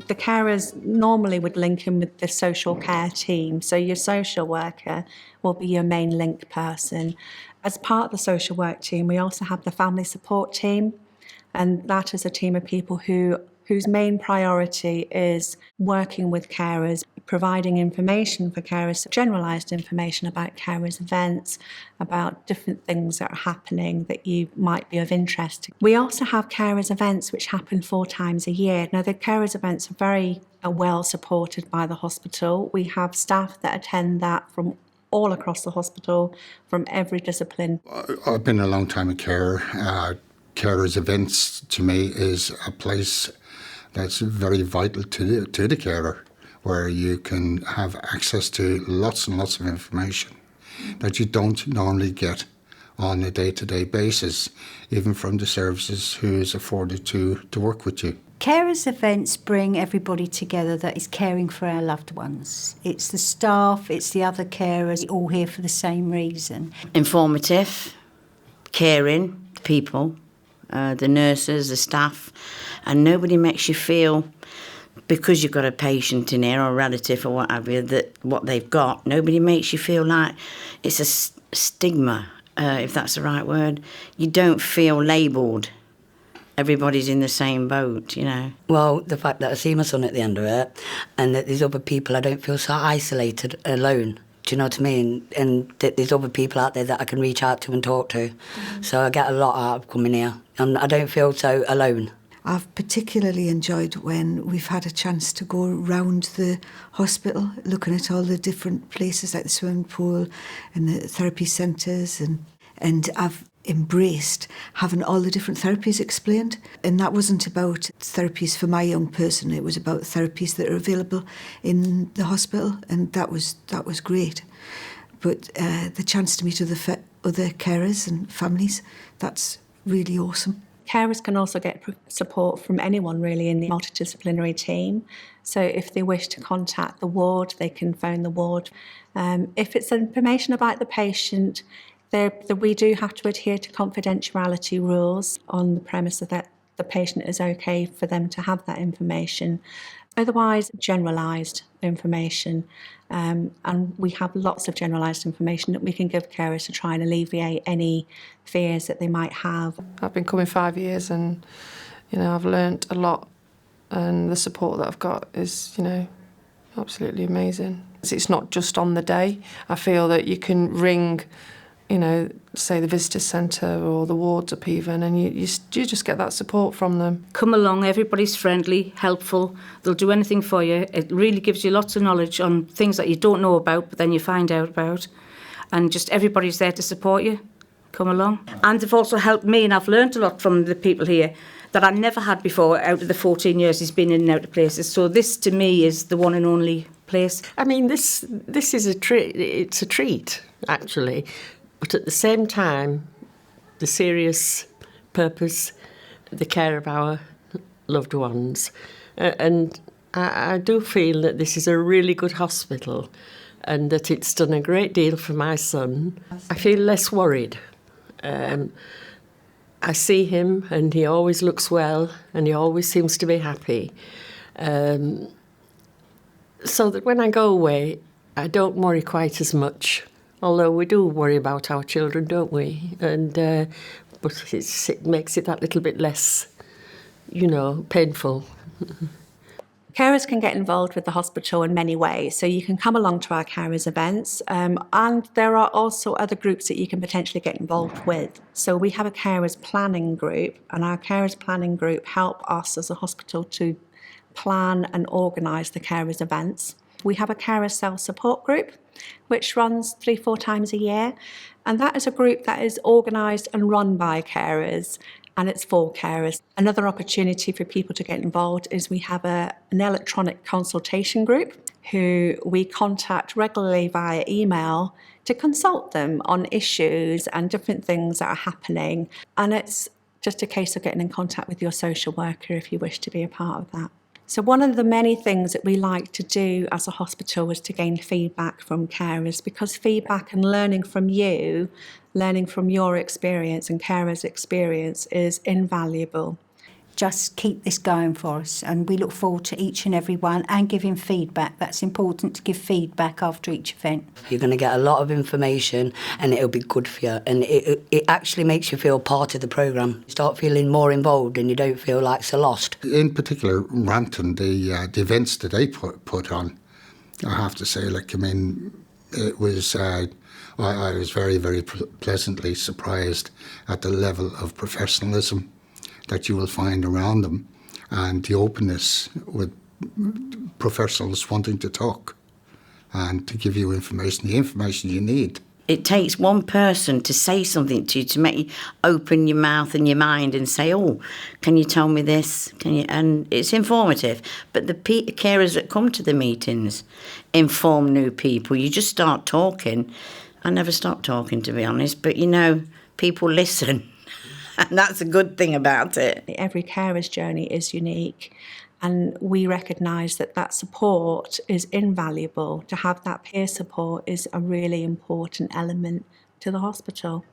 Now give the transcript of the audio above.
The carers normally would link in with the social care team. So your social worker will be your main link person. As part of the social work team, we also have the family support team. And that is a team of people whose main priority is working with carers, providing information for carers, generalised information about carers' events, about different things that are happening that you might be of interest. We also have carers' events which happen 4 times a year. Now, the carers' events are very well supported by the hospital. We have staff that attend that from all across the hospital, from every discipline. I've been a long time a carer. Carers' events to me is a place that's very vital to the carer, where you can have access to lots and lots of information that you don't normally get on a day-to-day basis, even from the services who is afforded to work with you. Carers' events bring everybody together that is caring for our loved ones. It's the staff, it's the other carers, all here for the same reason. Informative, caring people, the nurses, the staff, and nobody makes you feel, because you've got a patient in here or a relative or what have you, that what they've got, nobody makes you feel like it's a stigma, if that's the right word. You don't feel labelled. Everybody's in the same boat, you know. Well, the fact that I see my son at the end of it and that there's other people, I don't feel so isolated, alone. Do you know what I mean? And that there's other people out there that I can reach out to and talk to. So I get a lot out of coming here and I don't feel so alone. I've particularly enjoyed when we've had a chance to go around the hospital, looking at all the different places like the swimming pool and the therapy centres, and I've embraced having all the different therapies explained. And that wasn't about therapies for my young person, it was about therapies that are available in the hospital, and that was great. But the chance to meet other carers and families, that's really awesome. Carers can also get support from anyone really in the multidisciplinary team. So if they wish to contact the ward, they can phone the ward. If it's information about the patient, we do have to adhere to confidentiality rules on the premise that the patient is okay for them to have that information. Otherwise, generalised information. And we have lots of generalised information that we can give carers to try and alleviate any fears that they might have. I've been coming 5 years and, I've learnt a lot, and the support that I've got is, absolutely amazing. It's not just on the day. I feel that you can ring, say the visitor centre or the wards up even, and you just get that support from them. Come along, everybody's friendly, helpful, they'll do anything for you. It really gives you lots of knowledge on things that you don't know about, but then you find out about. And just everybody's there to support you. Come along. And they've also helped me, and I've learnt a lot from the people here that I never had before out of the 14 years he's been in and out of places. So this, to me, is the one and only place. I mean, this is a treat. It's a treat, actually. But at the same time, the serious purpose, the care of our loved ones. And I do feel that this is a really good hospital and that it's done a great deal for my son. I feel less worried. I see him and he always looks well and he always seems to be happy. So that when I go away, I don't worry quite as much. Although we do worry about our children, don't we? And but it makes it that little bit less, painful. Carers can get involved with the hospital in many ways. So you can come along to our carers events, and there are also other groups that you can potentially get involved with. So we have a carers planning group, and our carers planning group help us as a hospital to plan and organise the carers events. We have a carer self-support group, which runs 3-4 times a year, and that is a group that is organised and run by carers, and it's for carers. Another opportunity for people to get involved is we have an electronic consultation group who we contact regularly via email to consult them on issues and different things that are happening, and it's just a case of getting in contact with your social worker if you wish to be a part of that. So one of the many things that we like to do as a hospital is to gain feedback from carers, because feedback and learning from you, learning from your experience and carers' experience is invaluable. just keep this going for us, and we look forward to each and every one and giving feedback. That's important, to give feedback after each event. You're going to get a lot of information and it'll be good for you, and it actually makes you feel part of the programme. You start feeling more involved and you don't feel like so lost. In particular, Rampton, the events that they put on, I have to say, it was... I was very, very pleasantly surprised at the level of professionalism that you will find around them, and the openness with professionals wanting to talk and to give you information, the information you need. It takes one person to say something to you, to make you open your mouth and your mind and say, oh, can you tell me this? Can you? And it's informative. But the carers that come to the meetings inform new people. You just start talking. I never stop talking, to be honest, but people listen. And that's a good thing about it. Every carer's journey is unique, and we recognise that support is invaluable. To have that peer support is a really important element to the hospital.